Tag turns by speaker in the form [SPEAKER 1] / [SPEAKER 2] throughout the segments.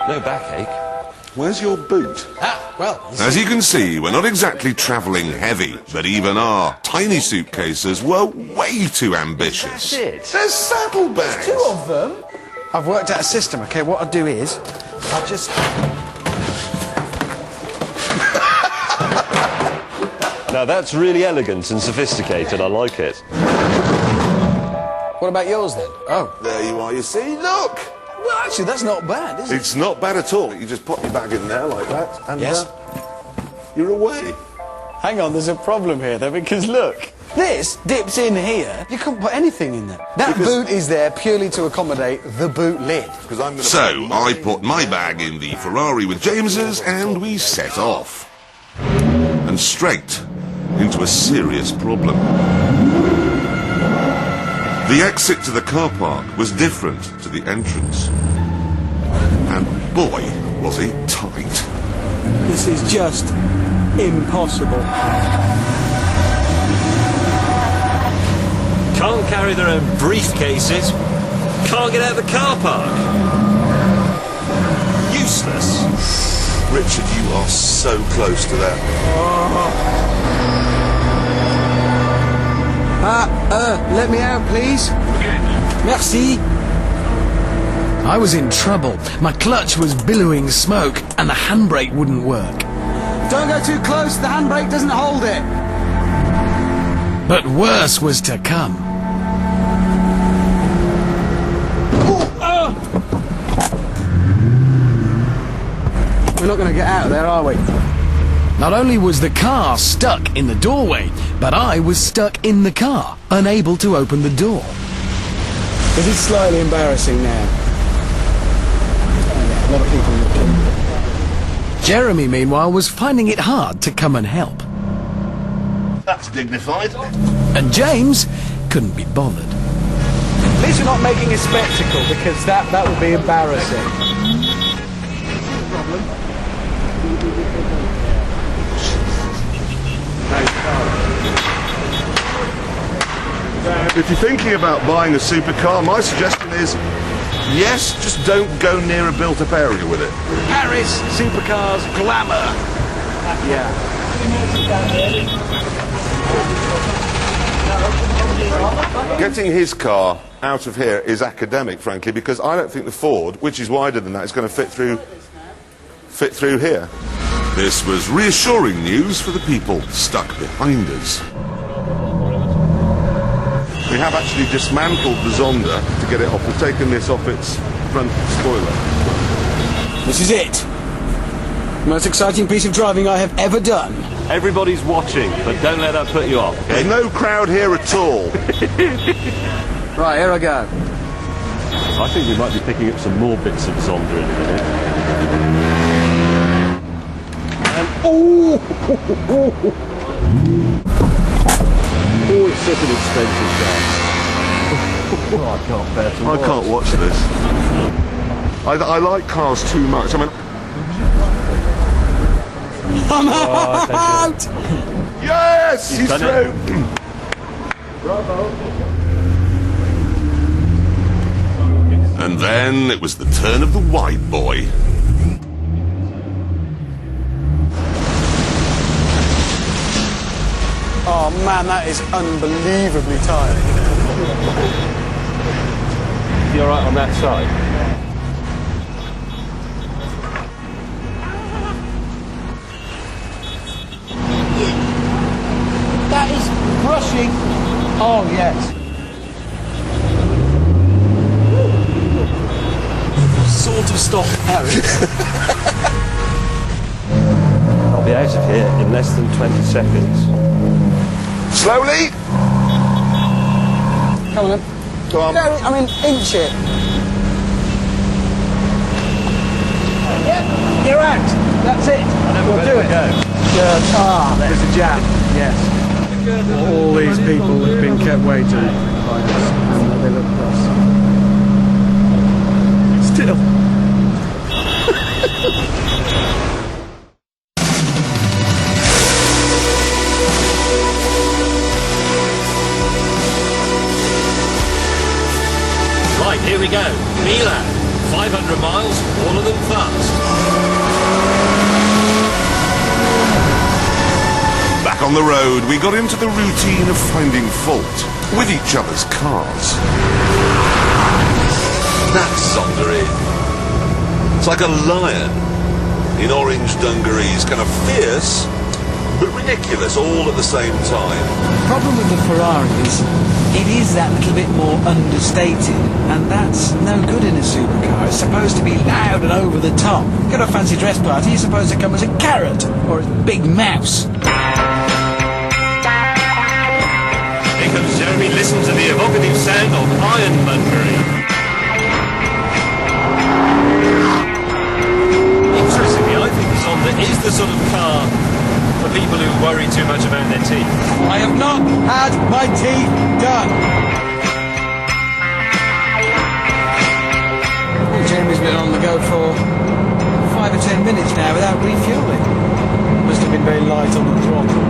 [SPEAKER 1] No backache.
[SPEAKER 2] Where's your boot?
[SPEAKER 3] Well,
[SPEAKER 4] As you can see, we're not exactly travelling heavy, but even our tiny suitcases were way too ambitious.
[SPEAKER 1] That's it.
[SPEAKER 2] There's saddlebags.
[SPEAKER 3] two of them. I've worked out a system, okay? What I'll do is, I'll just...
[SPEAKER 1] Now that's really elegant and sophisticated. I like it.
[SPEAKER 3] What about yours then? Oh.
[SPEAKER 2] There you are, you see? Look!
[SPEAKER 3] Well, actually, that's not bad, is it?
[SPEAKER 2] It's not bad at all. You just pop your bag in there like that, and
[SPEAKER 3] Yes.
[SPEAKER 2] you're away.
[SPEAKER 3] Hang on, there's a problem here, though, because look. This dips in here. You couldn't put anything in there. That boot is there purely to accommodate the boot lid.
[SPEAKER 2] Because I'm gonna
[SPEAKER 4] So, I put my bag in the Ferrari with James's, and we set off. And straight into a serious problem. The exit to the car park was different to the entrance. And boy, was it tight.
[SPEAKER 3] This is just impossible.
[SPEAKER 1] Can't carry their own briefcases. Can't get out of the car park. Useless.
[SPEAKER 2] Richard, you are so close to that.
[SPEAKER 3] Let me out, please. Merci.
[SPEAKER 5] I was in trouble. My clutch was billowing smoke and the handbrake wouldn't work.
[SPEAKER 3] Don't go too close, the handbrake doesn't hold it.
[SPEAKER 5] But worse was to come.
[SPEAKER 3] We're not going to get out of there, are we?
[SPEAKER 5] Not only was the car stuck in the doorway, but I was stuck in the car, unable to open the door.
[SPEAKER 3] It is slightly embarrassing now. A lot of people looking.
[SPEAKER 5] Jeremy, meanwhile, was finding it hard to come and help.
[SPEAKER 2] That's dignified.
[SPEAKER 5] And James couldn't be bothered.
[SPEAKER 3] At least we're not making a spectacle, because that would be embarrassing.
[SPEAKER 2] If you're thinking about buying a supercar, my suggestion is, yes, just don't go near a built-up area with it.
[SPEAKER 3] Paris, supercars, glamour. Yeah.
[SPEAKER 2] Getting his car out of here is academic, frankly, because I don't think the Ford, which is wider than that, is going to fit through here.
[SPEAKER 4] This was reassuring news for the people stuck behind us.
[SPEAKER 2] We have actually dismantled the Zonda to get it off. We've taken this off its front spoiler.
[SPEAKER 3] This is it. The most exciting piece of driving I have ever done.
[SPEAKER 1] Everybody's watching, but don't let that put you off, okay?
[SPEAKER 2] There's no crowd here at all.
[SPEAKER 3] Right, here I go.
[SPEAKER 1] I think we might be picking up some more bits of Zonda in a minute. Oh, it's such an expensive car. I can't bear to
[SPEAKER 2] I can't watch this. I like cars too much. I mean,
[SPEAKER 3] I'm out!
[SPEAKER 2] yes, he's
[SPEAKER 1] done
[SPEAKER 2] through.
[SPEAKER 4] And then it was the turn of the white boy.
[SPEAKER 3] Oh man, that is unbelievably tiring.
[SPEAKER 1] You alright on that side?
[SPEAKER 3] That is brushing. Oh yes. Sort of stop Paris.
[SPEAKER 1] I'll be out of here in less than 20 seconds.
[SPEAKER 2] Slowly.
[SPEAKER 3] Come on then.
[SPEAKER 2] Go on.
[SPEAKER 3] No, I mean, inch it. Yep, you're out. That's it. We'll do it. Good. Ah, there's a jam. Yes. All these people have been kept waiting by us, and they look cross. Still.
[SPEAKER 1] Right, here we go. Milan, 500 miles, all of them fast.
[SPEAKER 4] Back on the road, we got into the routine of finding fault with each other's cars. That's Zondery. It's like a lion in orange dungarees, kind of fierce, but ridiculous all at the same time.
[SPEAKER 6] The problem with the Ferrari is it is that little bit more understated, and that's no good in a supercar. It's supposed to be loud and over the top. You got a fancy dress party, you're supposed to come as a carrot or a big mouse.
[SPEAKER 1] Here comes Jeremy. Listen to the evocative sound of ironmongery. Interestingly, I think the Zonda is the sort of car for people who worry too much about their teeth.
[SPEAKER 6] I have not had my teeth done. Jeremy's been on the go for 5 or 10 minutes now without refueling. Must have been very light on the throttle.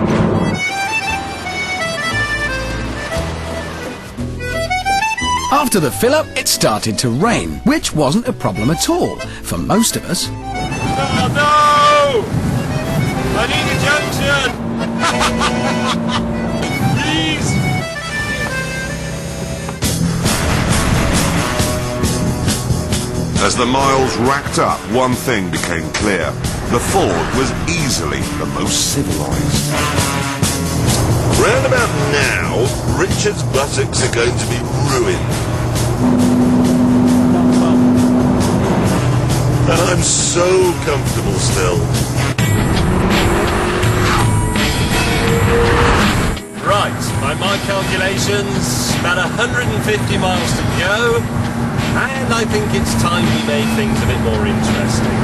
[SPEAKER 5] After the fill-up, it started to rain, which wasn't a problem at all for most of us.
[SPEAKER 1] Oh no! I need a junction! Please!
[SPEAKER 4] As the miles racked up, one thing became clear. The Ford was easily the most civilised. Round about now, Richard's buttocks are going to be ruined. And I'm so comfortable still.
[SPEAKER 1] Right, by my calculations, about 150 miles to go, and I think it's time we made things a bit more interesting.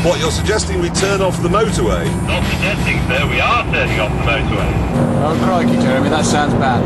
[SPEAKER 4] What, you're suggesting we turn off the motorway?
[SPEAKER 1] Not suggesting, sir, we are turning off the motorway.
[SPEAKER 6] Oh, crikey, Jeremy, that sounds bad.